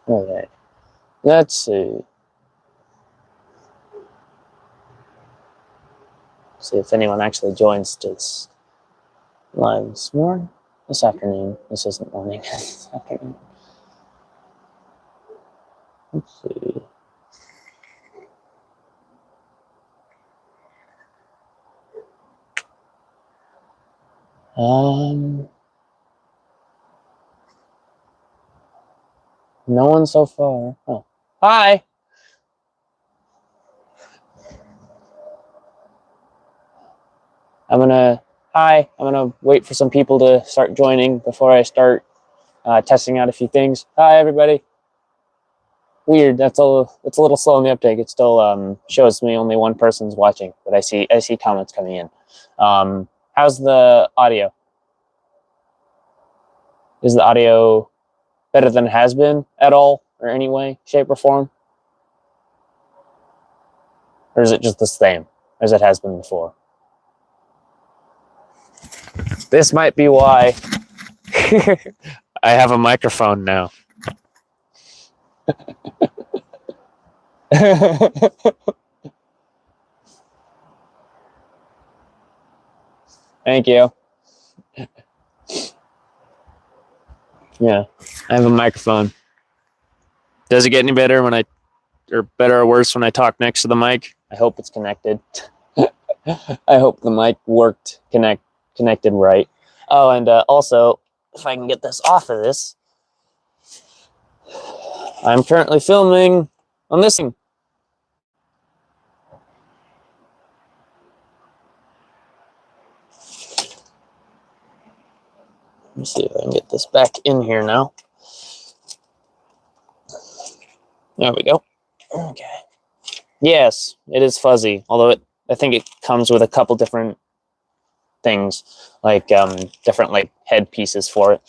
Okay. Let's see. See if anyone actually joins this live this afternoon. This isn't morning. This afternoon. Let's see. No one so far. Oh, hi. I'm gonna wait for some people to start joining before I start testing out a few things. Hi, everybody. Weird. It's a little slow in the uptake. It still shows me only one person's watching, but I see comments coming in. How's the audio? Is the audio better than it has been at all, or any way, shape, or form? Or is it just the same as it has been before? This might be why I have a microphone now. Thank you. Yeah, I have a microphone. Does it get any better or better or worse when I talk next to the mic? I hope it's connected. I hope the mic worked, connected right. Oh, and also, if I can get this off of this, I'm currently filming on this thing. Let me see if I can get this back in here now. There we go. Okay. Yes, it is fuzzy, although I think it comes with a couple different things, like different like head pieces for it.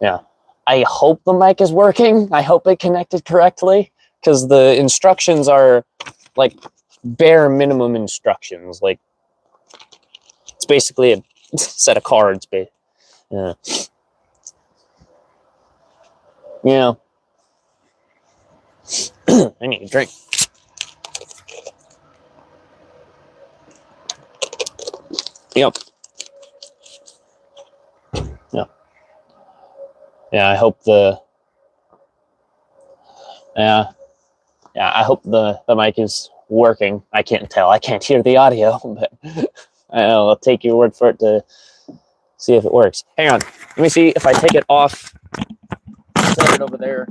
Yeah. I hope the mic is working. I hope it connected correctly, because the instructions are like bare minimum instructions. Like, it's basically a set of cards. Yeah. Yeah. I need a drink. Yep. Yeah. Yeah, I hope I hope the mic is working. I can't tell. I can't hear the audio, but I'll take your word for it to see if it works. Hang on. Let me see if I take it off, set it over there,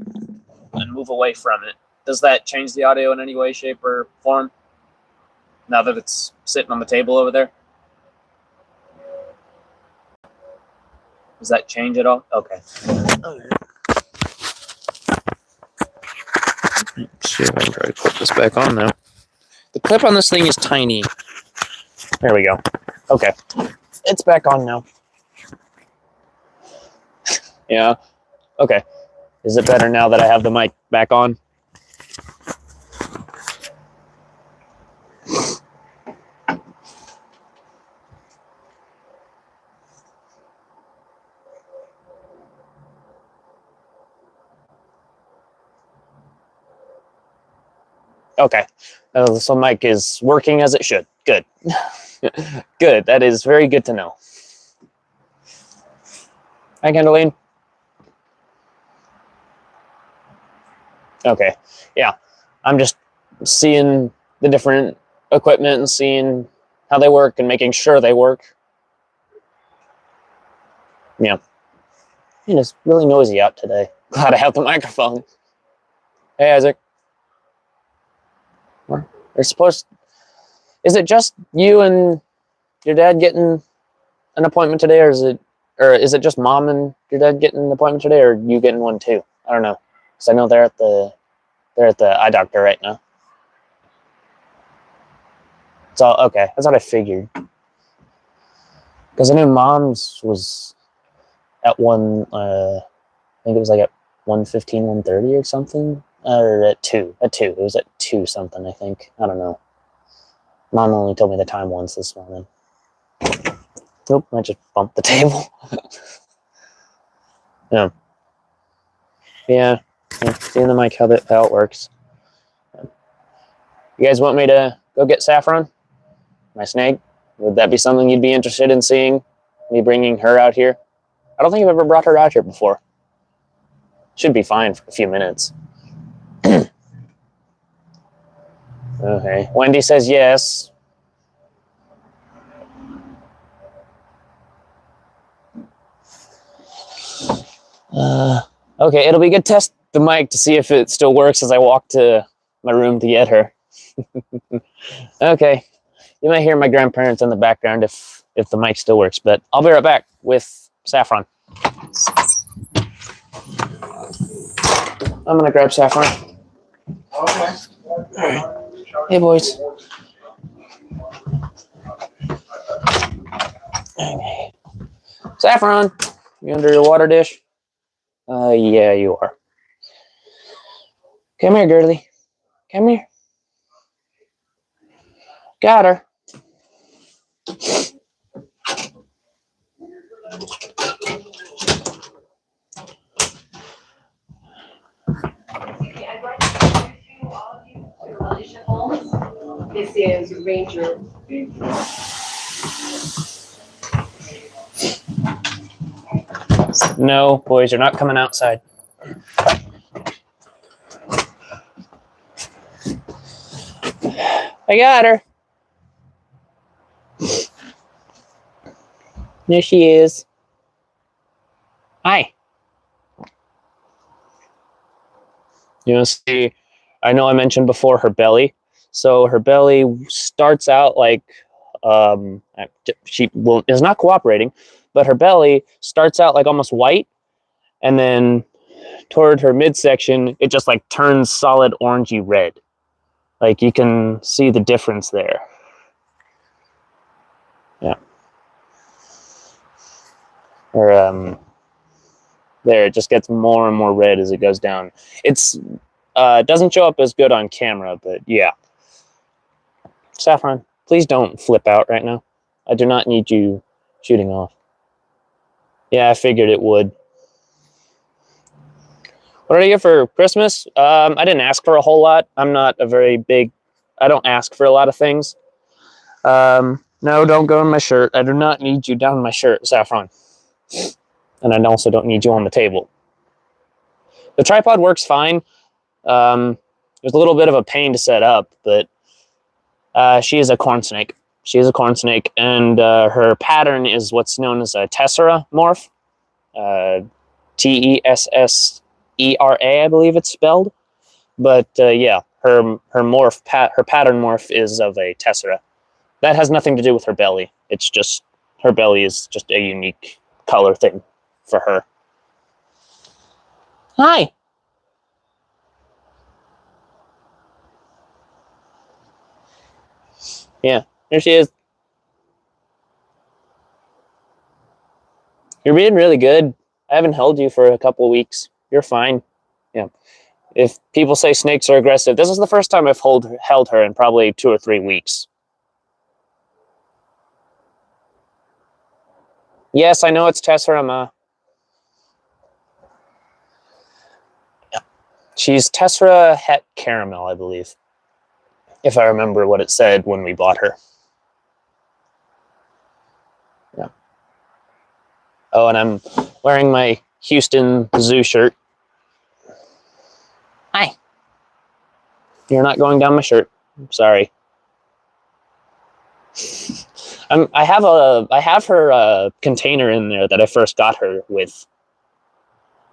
and move away from it. Does that change the audio in any way, shape, or form? Now that it's sitting on the table over there? Does that change at all? Okay. Let's see if I can try to put this back on now. The clip on this thing is tiny. There we go. Okay. It's back on now. Yeah. Okay. Is it better now that I have the mic back on? Okay. So mic is working as it should. Good. Good. That is very good to know. Hi, Kendalene. Okay. Yeah. I'm just seeing the different equipment and seeing how they work and making sure they work. Yeah. It is really noisy out today. Glad I have the microphone. Hey, Isaac. They're supposed. Is it just you and your dad getting an appointment today, or is it just mom and your dad getting an appointment today, or you getting one too? I don't know, because I know they're at the eye doctor right now. So okay, that's what I figured. Because I knew mom's was at one. I think it was like at 1:15, 1:30 or something, or at 2. At 2, it was at 2 something. I think, I don't know. Mom only told me the time once this morning. Nope, I just bumped the table. Yeah. Yeah, seeing the mic how it works. You guys want me to go get Saffron, my snake? Would that be something you'd be interested in seeing? Me bringing her out here? I don't think I've ever brought her out here before. Should be fine for a few minutes. Okay. Wendy says yes. Okay, it'll be good to test the mic to see if it still works as I walk to my room to get her. Okay. You might hear my grandparents in the background if the mic still works, but I'll be right back with Saffron. I'm gonna grab Saffron. Okay. All right. Hey, boys. Okay. Saffron, you under your water dish? Yeah, you are. Come here, girly. Come here. Got her. This is Ranger. No, boys, you're not coming outside. I got her. There she is. Hi. You want to see? I know I mentioned before her belly. So her belly starts out like she is not cooperating, but her belly starts out like almost white, and then toward her midsection, it just like turns solid orangey red. Like you can see the difference there. Yeah. Or there, it just gets more and more red as it goes down. It's doesn't show up as good on camera, but yeah. Saffron, please don't flip out right now. I do not need you shooting off. Yeah, I figured it would. What did I get for Christmas? I didn't ask for a whole lot. I'm not a very big... I don't ask for a lot of things. No, don't go in my shirt. I do not need you down my shirt, Saffron. And I also don't need you on the table. The tripod works fine. It was a little bit of a pain to set up, but she is a corn snake. She is a corn snake, and her pattern is what's known as a tessera morph. Tessera, I believe it's spelled. But yeah, her pattern morph is of a tessera. That has nothing to do with her belly. It's just her belly is just a unique color thing for her. Hi. Yeah, there she is. You're being really good. I haven't held you for a couple weeks. You're fine. Yeah. If people say snakes are aggressive, this is the first time I've held her in probably 2 or 3 weeks. Yes, I know it's Tessera, Ma. Yeah. She's Tessera Het Caramel, I believe. If I remember what it said when we bought her. Yeah. Oh, and I'm wearing my Houston Zoo shirt. Hi. You're not going down my shirt. I'm sorry. I have her container in there that I first got her with.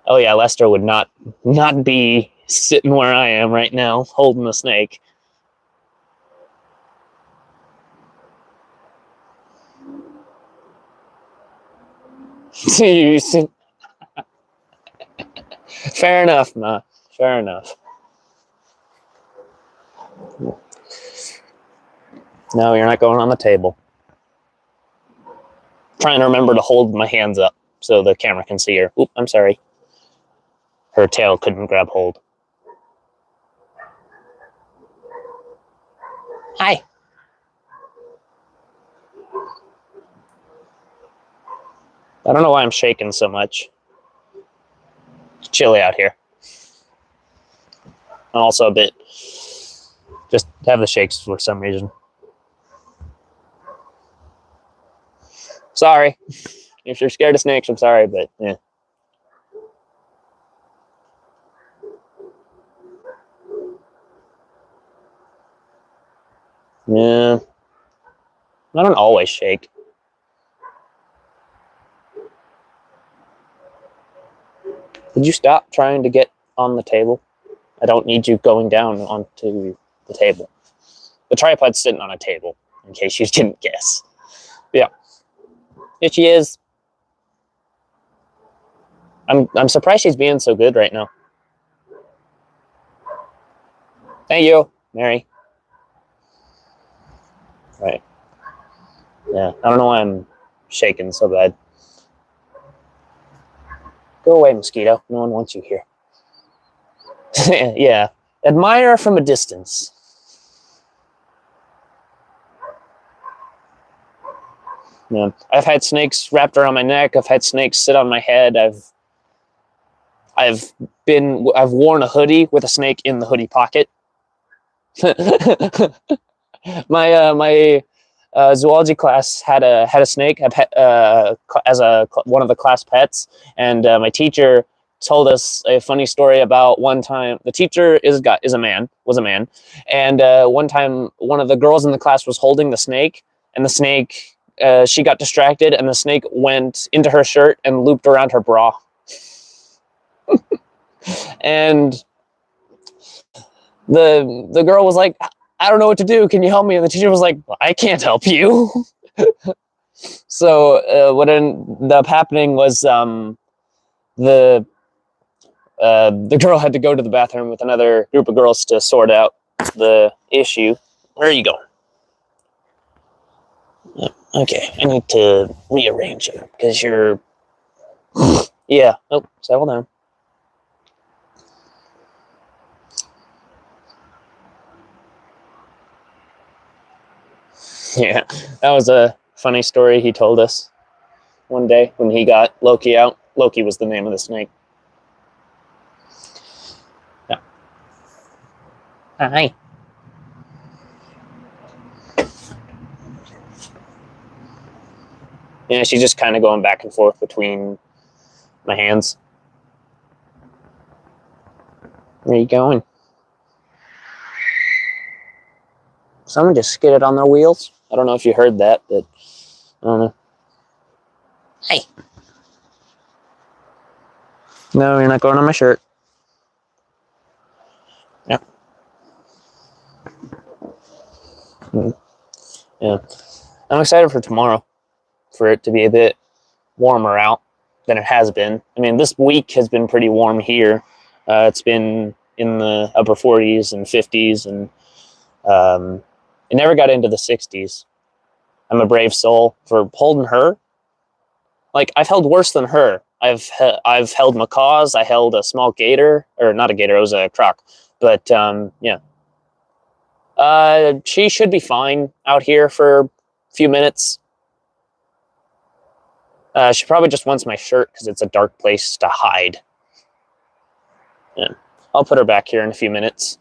Oh yeah, Lester would not be sitting where I am right now, holding the snake. Fair enough, Ma. Fair enough. No, you're not going on the table. Trying to remember to hold my hands up so the camera can see her. Oop, I'm sorry. Her tail couldn't grab hold. Hi. I don't know why I'm shaking so much. It's chilly out here. I'm also a bit just have the shakes for some reason. Sorry. If you're scared of snakes, I'm sorry, but yeah. Yeah. I don't always shake. Could you stop trying to get on the table? I don't need you going down onto the table. The tripod's sitting on a table, in case you didn't guess. Yeah. Here she is. I'm surprised she's being so good right now. Thank you, Mary. Right. Yeah. I don't know why I'm shaking so bad. Go away, mosquito. No one wants you here. Yeah. Admire from a distance. Yeah. I've had snakes wrapped around my neck. I've had snakes sit on my head. I've worn a hoodie with a snake in the hoodie pocket. my zoology class had a snake as one of the class pets, and my teacher told us a funny story about one time. The teacher was a man, and one time one of the girls in the class was holding the snake, and the snake she got distracted, and the snake went into her shirt and looped around her bra. And the girl was like, I don't know what to do. Can you help me? And the teacher was like, I can't help you. So what ended up happening was the girl had to go to the bathroom with another group of girls to sort out the issue. Where are you going? Okay, I need to rearrange you because you're. Yeah. Oh, settle down. Yeah, that was a funny story he told us one day when he got Loki out. Loki was the name of the snake. Yeah. Hi. Yeah, she's just kind of going back and forth between my hands. Where are you going? Someone just skidded on their wheels. I don't know if you heard that, but I don't know. Hey. No, you're not going on my shirt. Yep. Yeah. I'm excited for tomorrow, for it to be a bit warmer out than it has been. I mean, this week has been pretty warm here. It's been in the upper 40s and 50s, and it never got into the 60s. I'm a brave soul for holding her. Like, I've held worse than her. I've held macaws. I held a small gator, or not a gator. It was a croc. But yeah, she should be fine out here for a few minutes. She probably just wants my shirt because it's a dark place to hide. Yeah, I'll put her back here in a few minutes.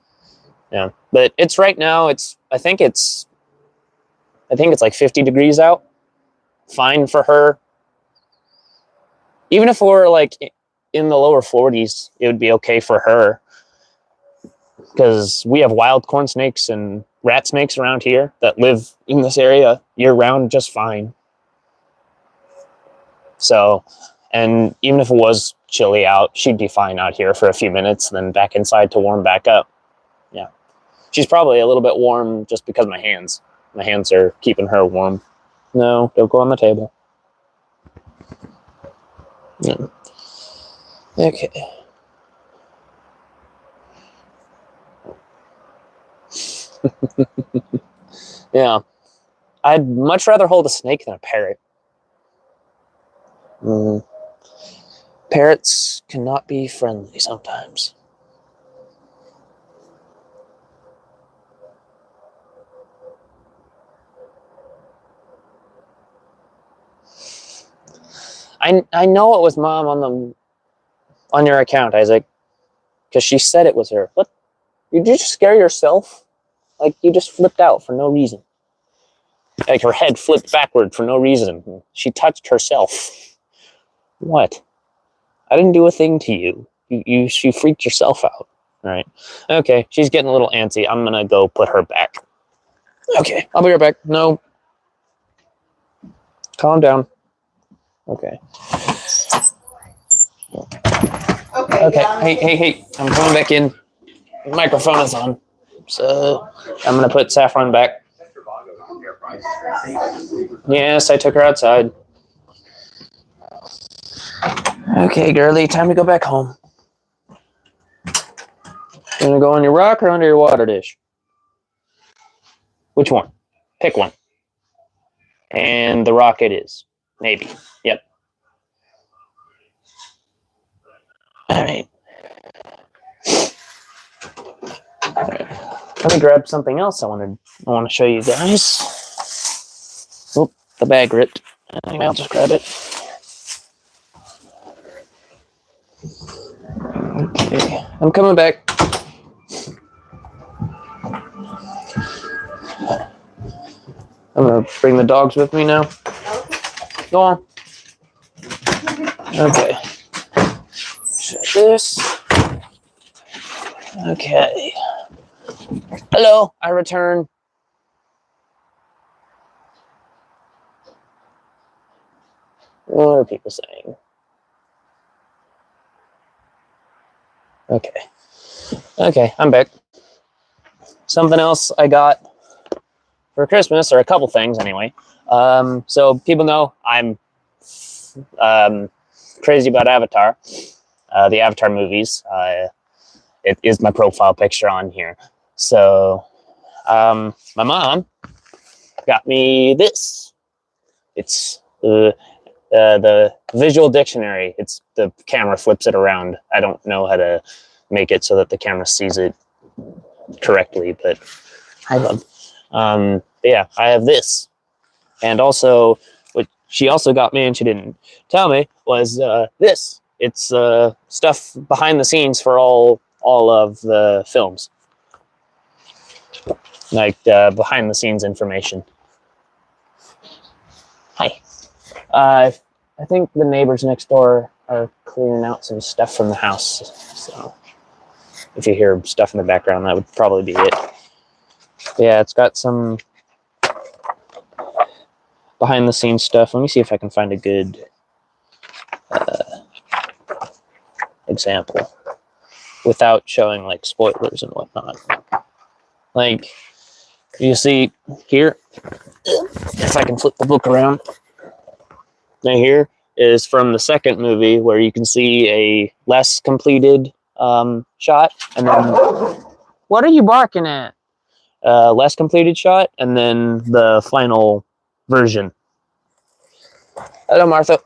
Yeah, but it's right now. I think it's like 50 degrees out. Fine for her. Even if we're like in the lower 40s, it would be okay for her because we have wild corn snakes and rat snakes around here that live in this area year round just fine. So, and even if it was chilly out, she'd be fine out here for a few minutes, then back inside to warm back up. Yeah. She's probably a little bit warm just because my hands are keeping her warm. No, don't go on the table. Yeah. Okay. Yeah. I'd much rather hold a snake than a parrot. Parrots cannot be friendly sometimes. I know it was Mom on your account, Isaac, because she said it was her. What? You just scare yourself? Like, you just flipped out for no reason. Like, her head flipped backward for no reason. She touched herself. What? I didn't do a thing to you. She freaked yourself out. All right. Okay, she's getting a little antsy. I'm gonna go put her back. Okay, I'll be right back. No. Calm down. Okay. Okay. Hey. I'm coming back in. The microphone is on. So I'm gonna put Saffron back. Yes, I took her outside. Okay, girlie, time to go back home. You gonna go on your rock or under your water dish? Which one? Pick one. And the rock it is. Maybe. Yep. All right. Let me grab something else I want to show you guys. Oop, the bag ripped. Anyway, I'll just grab it. Okay, I'm coming back. I'm gonna bring the dogs with me now. Go on. Okay. Shut this. Okay. Hello, I return. What are people saying? Okay, I'm back. Something else I got for Christmas, or a couple things anyway. So people know I'm crazy about Avatar, the Avatar movies. It is my profile picture on here. So my mom got me this. It's the visual dictionary. It's the camera flips it around. I don't know how to make it so that the camera sees it correctly, but I love. Yeah, I have this, and also what she also got me, and she didn't tell me, was this. It's stuff behind the scenes for all of the films, like behind the scenes information. Hi. I think the neighbors next door are clearing out some stuff from the house. So if you hear stuff in the background, that would probably be it. Yeah, it's got some behind the scenes stuff. Let me see if I can find a good example without showing like spoilers and whatnot. Like you see here, if I can flip the book around. Now here is from the second movie where you can see a less completed shot, and then what are you barking at? Less completed shot, and then the final version. Hello, Martha.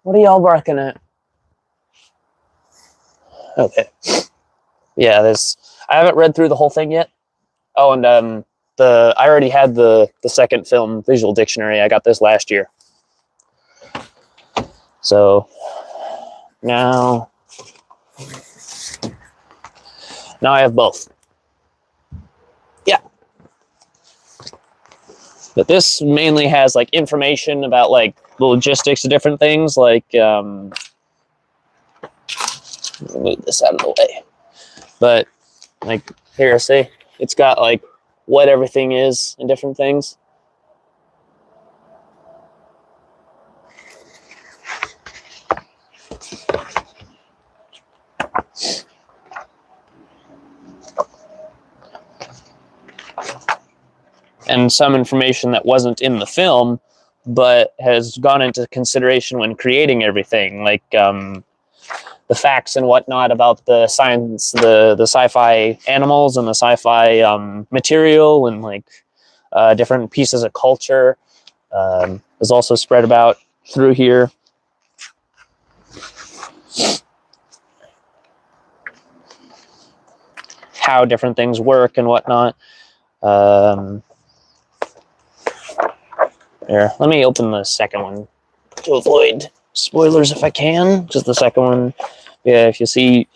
What are y'all barking at? Okay. Yeah, I haven't read through the whole thing yet. Oh, and I already had the second film visual dictionary. I got this last year. So now I have both. Yeah. But this mainly has like information about like the logistics of different things, like move this out of the way. But like here, see, it's got like what everything is and different things. And some information that wasn't in the film, but has gone into consideration when creating everything, like the facts and whatnot about the science, the sci-fi animals and the sci-fi material, and like different pieces of culture is also spread about through here. How different things work and whatnot. Here, let me open the second one to avoid spoilers if I can. Just the second one. Yeah, if you see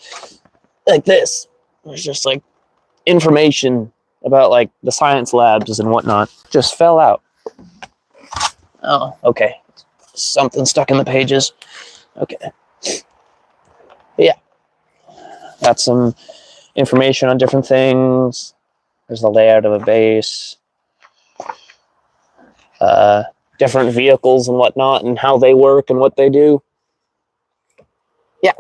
like this, There's just like information about like the science labs and whatnot just fell out. Oh, okay. Something stuck in the pages. Okay. But yeah. Got some information on different things. There's the layout of a base. Different vehicles and whatnot and how they work and what they do. Yeah.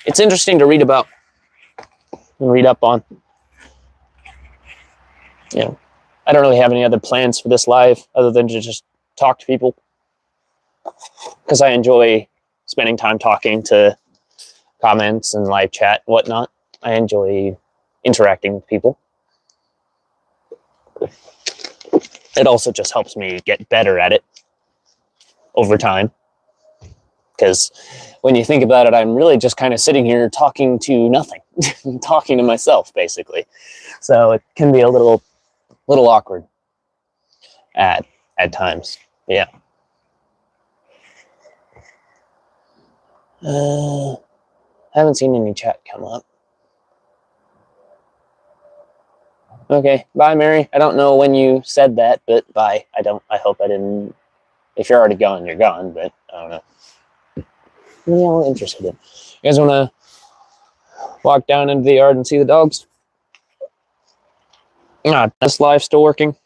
It's interesting to read about and read up on. You know, I don't really have any other plans for this live other than to just talk to people. Because I enjoy spending time talking to comments and live chat and whatnot. I enjoy interacting with people. It also just helps me get better at it over time. Because when you think about it, I'm really just kind of sitting here talking to nothing, talking to myself, basically. So it can be a little awkward at times. Yeah. Haven't seen any chat come up. Okay, bye, Mary. I don't know when you said that, but bye. I hope I didn't. If you're already gone, you're gone, but I don't know. I'm really interested in. You guys want to walk down into the yard and see the dogs? This live still working?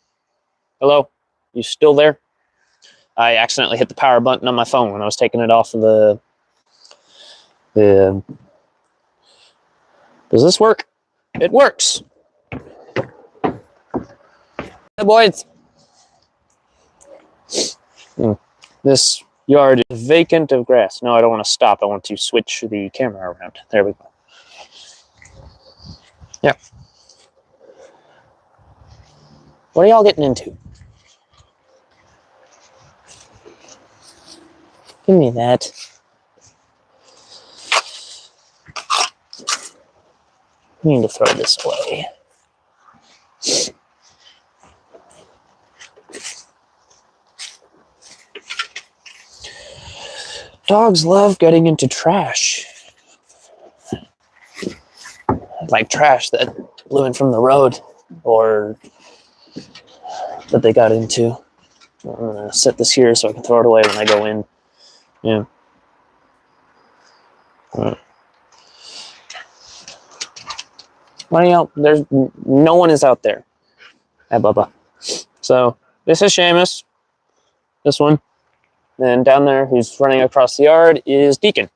Hello? You still there? I accidentally hit the power button on my phone when I was taking it off of the... Does this work? It works! Hey, boys! This yard is vacant of grass. No, I don't want to stop. I want to switch the camera around. There we go. Yeah. What are y'all getting into? Give me that. I need to throw this away. Dogs love getting into trash. Like trash that blew in from the road or that they got into. I'm going to set this here so I can throw it away when I go in. Yeah. Why y'all? There's no one is out there. Hi, Bubba. So this is Seamus. This one. And down there, who's running across the yard, is Deacon.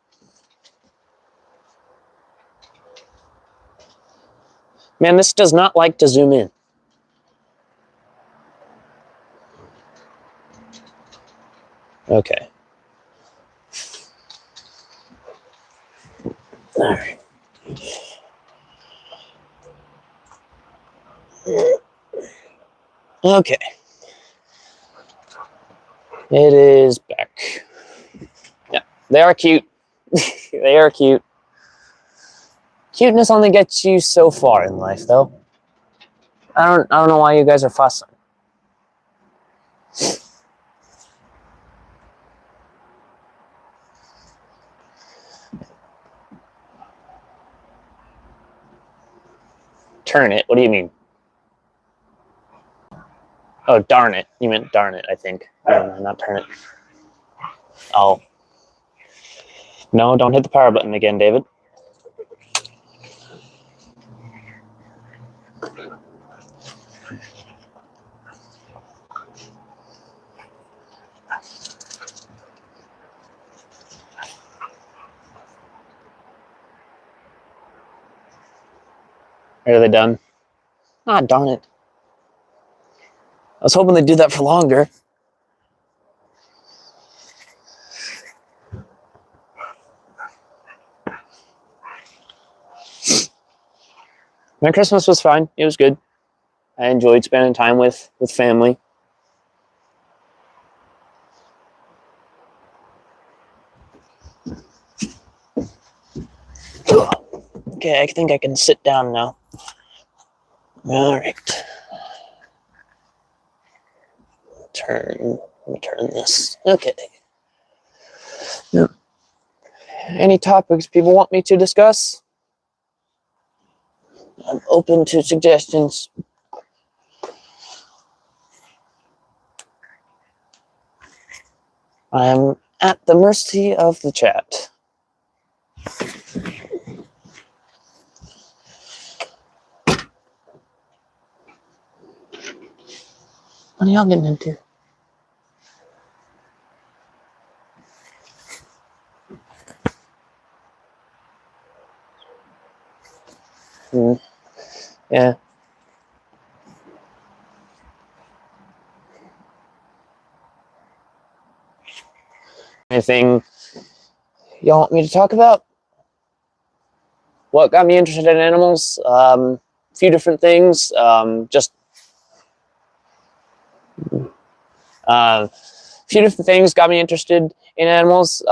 Man, this does not like to zoom in. Okay. All right. Okay. It is back. Yeah, they are cute. They are cute. Cuteness only gets you so far in life, though. I don't know why you guys are fussing. Turn it. What do you mean? Oh, darn it. You meant darn it, I think. No, not turn it. Oh. No, don't hit the power button again, David. Are they done? Ah, darn it. I was hoping they'd do that for longer. My Christmas was fine. It was good. I enjoyed spending time with family. Okay, I think I can sit down now. All right. Let me turn this. Okay. Yep. Any topics people want me to discuss? I'm open to suggestions. I am at the mercy of the chat. What are y'all getting into? Yeah. Anything y'all want me to talk about? What got me interested in animals? A few different things. A few different things got me interested in animals.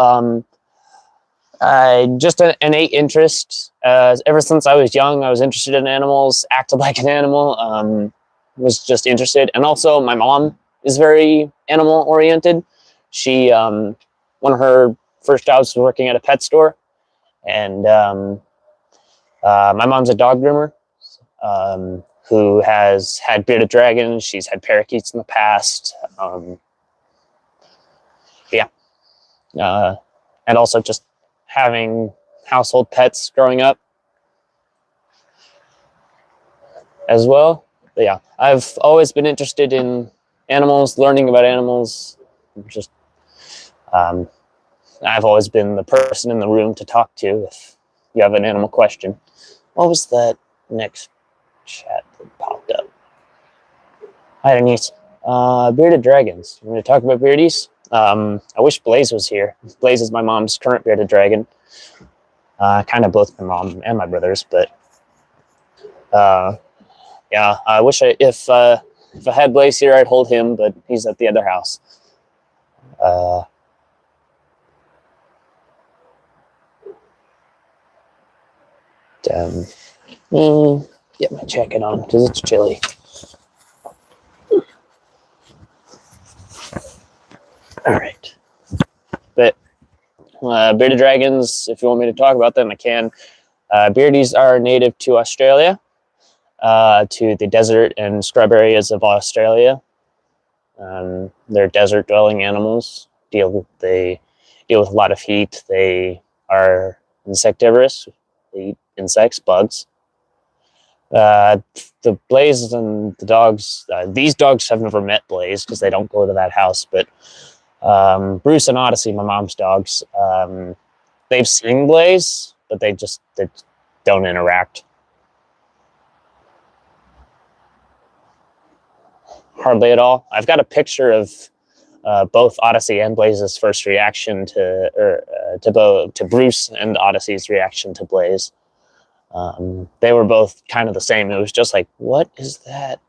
I just an innate interest. Ever since I was young, I was interested in animals, acted like an animal, was just interested. And also, my mom is very animal oriented. She, one of her first jobs was working at a pet store. And my mom's a dog groomer who has had bearded dragons. She's had parakeets in the past. Yeah. And also just having household pets growing up as well. But yeah, I've always been interested in animals, learning about animals. Just, I've always been the person in the room to talk to if you have an animal question. What was that next chat that popped up? Hi, Denise. Bearded dragons. I'm going to talk about beardies. I wish Blaze was here. Blaze is my mom's current bearded dragon. Kind of both my mom and my brothers, but yeah, I wish if I had Blaze here, I'd hold him, but he's at the other house. Get my jacket on because it's chilly. All right, but bearded dragons. If you want me to talk about them, I can. Beardies are native to Australia, to the desert and scrub areas of Australia. They're desert-dwelling animals. They deal with a lot of heat. They are insectivorous. They eat insects, bugs. The Blaze and the dogs. These dogs have never met Blaze because they don't go to that house. But Bruce and Odyssey, my mom's dogs, they've seen Blaze, but they don't interact. Hardly at all. I've got a picture of both Odyssey and Blaze's first reaction to Bruce and Odyssey's reaction to Blaze. They were both kind of the same. It was just like, what is that?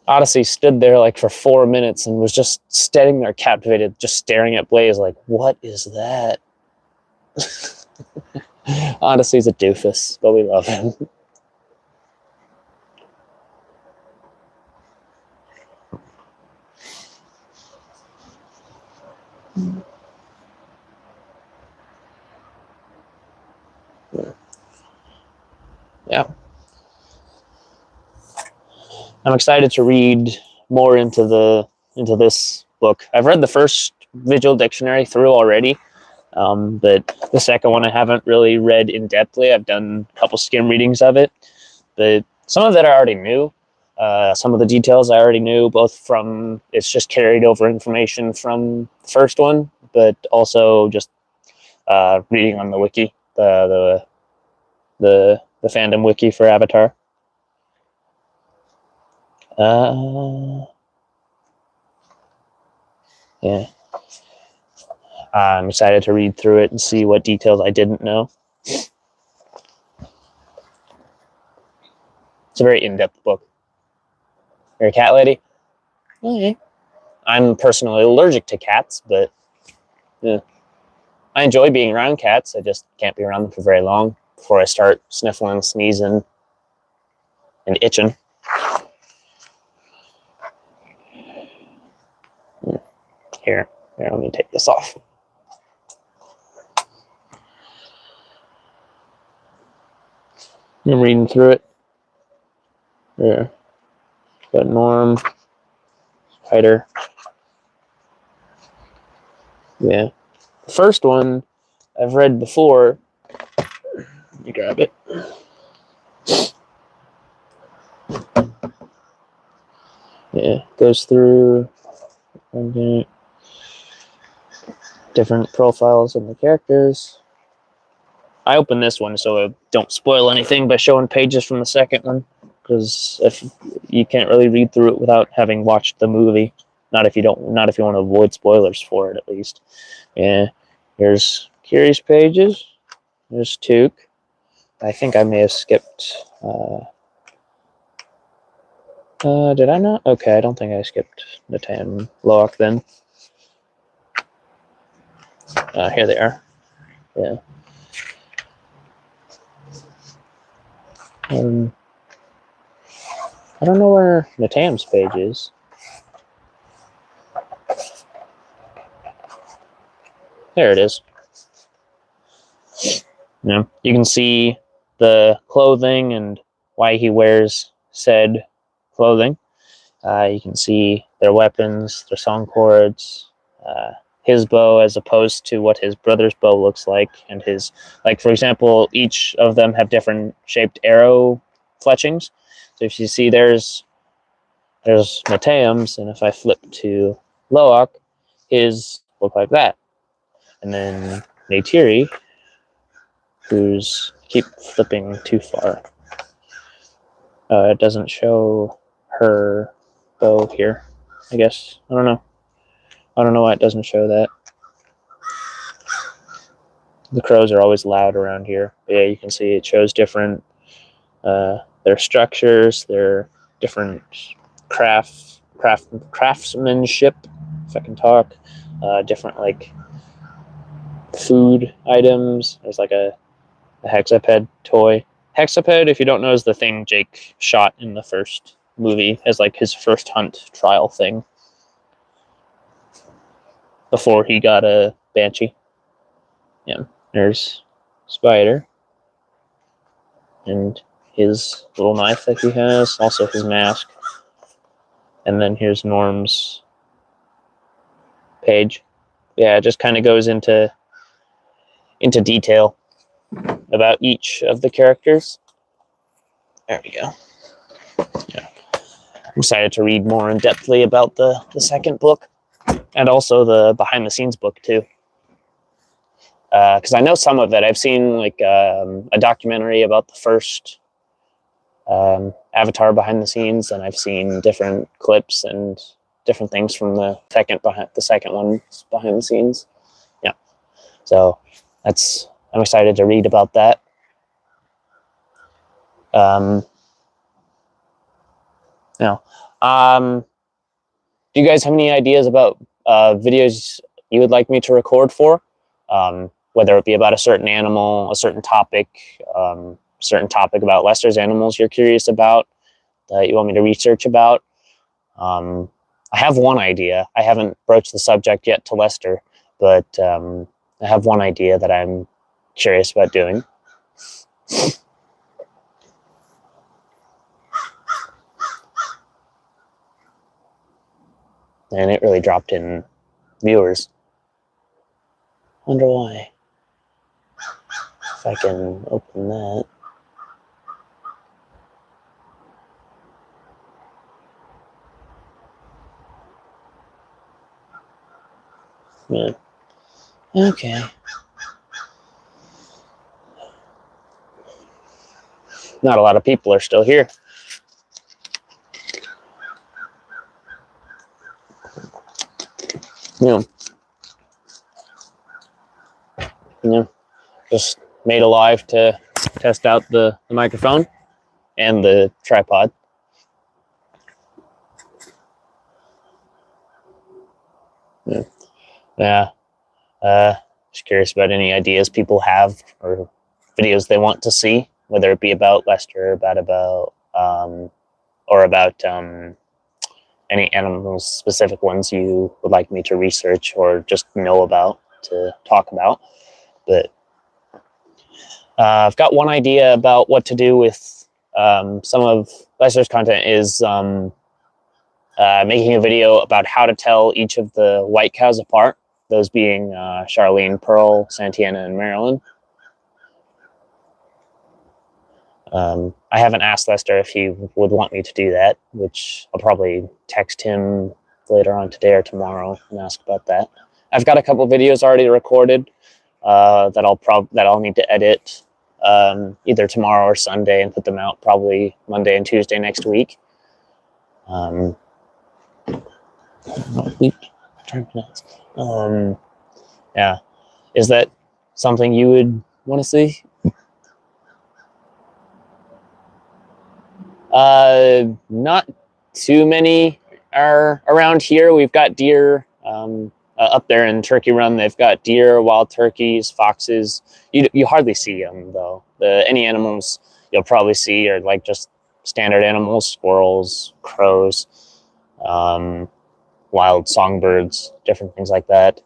Odyssey stood there like for 4 minutes and was just standing there captivated, just staring at Blaze like, what is that? Odyssey's a doofus, but we love him. Yeah. I'm excited to read more into this book. I've read the first visual dictionary through already, but the second one I haven't really read in depthly. I've done a couple skim readings of it, but some of it I already knew. Some of the details I already knew, both from it's just carried over information from the first one, but also just reading on the wiki, the fandom wiki for Avatar. Yeah. I'm excited to read through it and see what details I didn't know. It's a very in-depth book. You're a cat lady? Okay. I'm personally allergic to cats, but yeah. I enjoy being around cats. I just can't be around them for very long before I start sniffling, sneezing, and itching. Here, let me take this off. I'm reading through it. Yeah. Got Norm, Spider. Yeah. The first one I've read before. Let me grab it. Yeah. Goes through different profiles of the characters. I opened this one so I don't spoil anything by showing pages from the second one, because if you can't really read through it without having watched the movie, not if you want to avoid spoilers for it at least. Yeah, here's Curious Pages. There's Took. I think I may have skipped. Did I not? Okay, I don't think I skipped Natan Loak then. Here they are. Yeah. I don't know where Natam's page is. There it is. Yeah, you can see the clothing and why he wears said clothing. You can see their weapons, their song chords, his bow as opposed to what his brother's bow looks like, and his, like, for example, each of them have different shaped arrow fletchings. So if you see there's Mateum's, and if I flip to Loak, his look like that. And then Neytiri, who's keep flipping too far. It doesn't show her bow here. I guess I don't know. I don't know why it doesn't show that. The crows are always loud around here. But yeah, you can see it shows different their structures, their different craftsmanship, if I can talk. Different like food items. There's like a hexaped toy. Hexaped, if you don't know, is the thing Jake shot in the first movie as like his first hunt trial thing before he got a banshee. Yeah, there's Spider and his little knife that he has, also his mask. And then here's Norm's page. Yeah, it just kind of goes into detail about each of the characters. There we go. Yeah. I'm excited to read more in depthly about the second book, and also the behind the scenes book too. Because I know some of it. I've seen like a documentary about the first Avatar behind the scenes, and I've seen different clips and different things from the second one behind the scenes. Yeah, so I'm excited to read about that. Now, do you guys have any ideas about videos you would like me to record for? Whether it be about a certain animal, a certain topic about Lester's animals you're curious about, that you want me to research about. I have one idea. I haven't broached the subject yet to Lester, but I have one idea that I'm curious about doing. And it really dropped in viewers. Wonder why. If I can open that. Yeah. Okay. Not a lot of people are still here. Yeah. Yeah. Just made a live to test out the microphone and the tripod. Yeah. Yeah. Just curious about any ideas people have or videos they want to see, whether it be about Lester, or about any animals, specific ones you would like me to research or just know about to talk about. But I've got one idea about what to do with some of Lester's content is making a video about how to tell each of the white cows apart, those being Charlene, Pearl, Santiana, and Marilyn. I haven't asked Lester if he would want me to do that, which I'll probably text him later on today or tomorrow and ask about that. I've got a couple videos already recorded that I'll need to edit either tomorrow or Sunday and put them out probably Monday and Tuesday next week. Yeah, is that something you would want to see? Not too many are around here. We've got deer up there in Turkey Run. They've got deer, wild turkeys, foxes. You hardly see them though. Any animals you'll probably see are like just standard animals: squirrels, crows, wild songbirds, different things like that.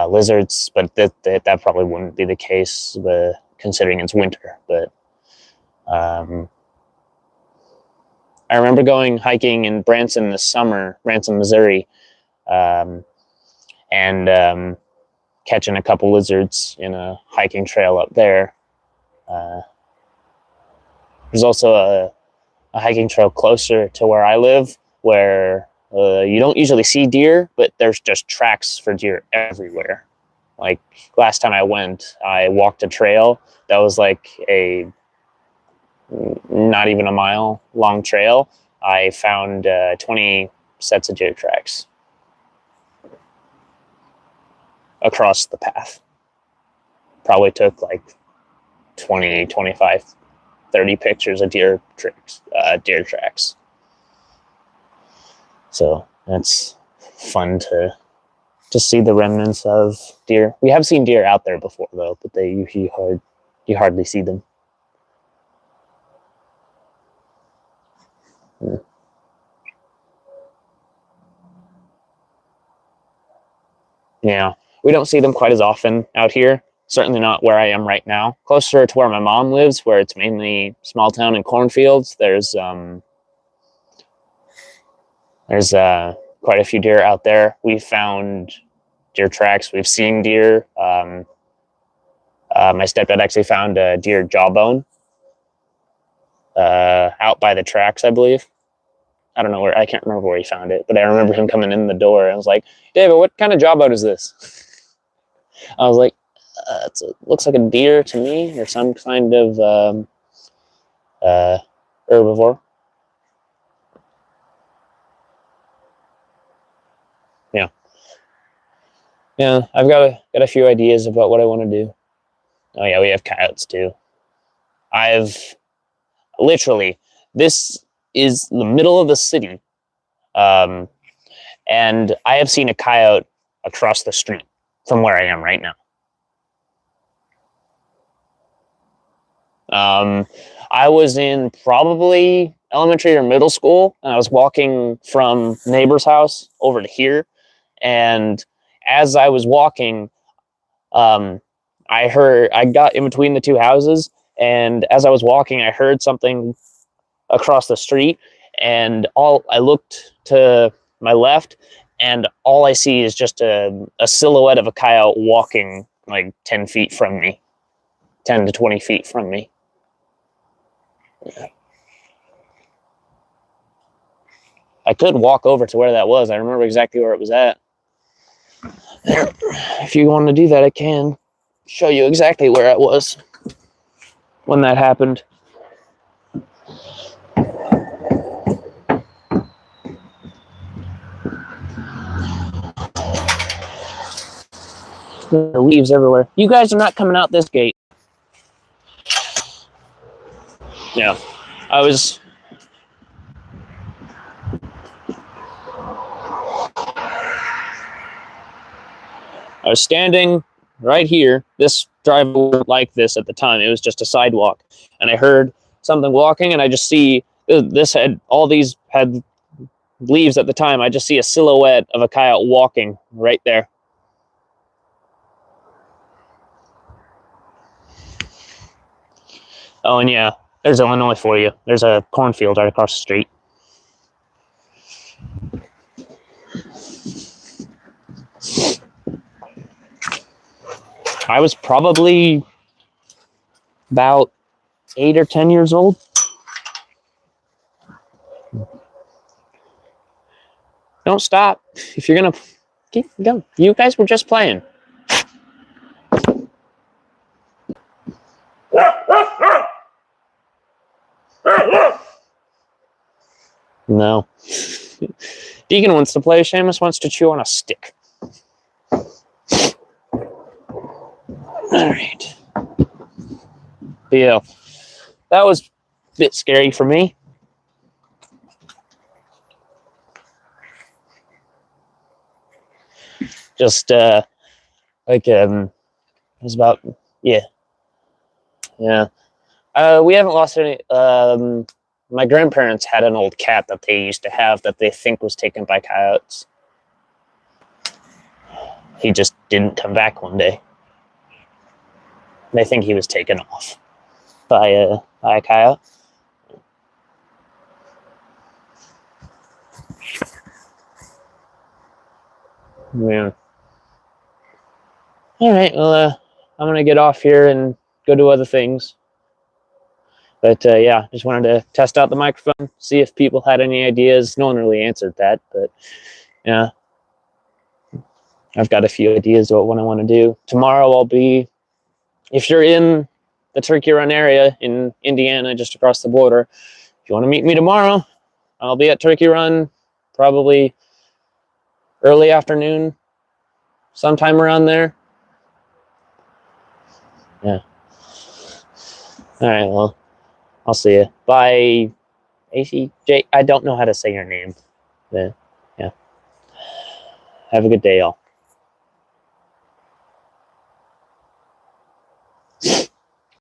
Lizards, but that probably wouldn't be the case considering it's winter. But I remember going hiking in Branson this summer, Branson, Missouri, and catching a couple lizards in a hiking trail up there. There's also a hiking trail closer to where I live where you don't usually see deer, but there's just tracks for deer everywhere. Like last time I went, I walked a trail that was like a not even a mile long trail. I found 20 sets of deer tracks across the path. Probably took like 20, 25, 30 pictures of deer tracks. So that's fun to see the remnants of deer. We have seen deer out there before though, but they usually you hardly see them. Yeah, we don't see them quite as often out here. Certainly not where I am right now. Closer to where my mom lives, where it's mainly small town and cornfields, there's quite a few deer out there. We've found deer tracks. We've seen deer. My stepdad actually found a deer jawbone out by the tracks, I believe. I don't know where, I can't remember where he found it, but I remember him coming in the door and I was like, David, what kind of jawbone is this? I was like, it looks like a deer to me, or some kind of herbivore. Yeah, I've got a few ideas about what I want to do. Oh yeah, we have coyotes too. This is the middle of the city, and I have seen a coyote across the street from where I am right now. I was in probably elementary or middle school, and I was walking from neighbor's house over to here, and as I was walking, I got in between the two houses, and as I was walking, I heard something across the street, and I looked to my left, and all I see is just a silhouette of a coyote walking like 10 feet from me, 10 to 20 feet from me. I could walk over to where that was. I remember exactly where it was at. If you want to do that, I can show you exactly where it was when that happened. There are leaves everywhere. You guys are not coming out this gate. Yeah, I was standing right here. This driveway wasn't like this at the time. It was just a sidewalk. And I heard something walking, and I just see all these had leaves at the time. I just see a silhouette of a coyote walking right there. Oh, and yeah, there's Illinois for you. There's a cornfield right across the street. I was probably about 8 or 10 years old. Don't stop. If you're gonna keep going, you guys were just playing. No. Deacon wants to play. Seamus wants to chew on a stick. All right. But yeah, that was a bit scary for me. Just it was about yeah. We haven't lost any. My grandparents had an old cat that they used to have that they think was taken by coyotes. He just didn't come back one day. They think he was taken off by a coyote. Yeah. All right. Well, I'm gonna get off here and go do other things. But yeah, just wanted to test out the microphone, see if people had any ideas. No one really answered that, but yeah, I've got a few ideas about what I want to do. Tomorrow I'll be, if you're in the Turkey Run area in Indiana, just across the border, if you want to meet me tomorrow, I'll be at Turkey Run probably early afternoon, sometime around there. Yeah. All right, well, I'll see you. Bye, ACJ. I don't know how to say your name. Yeah. Have a good day, y'all.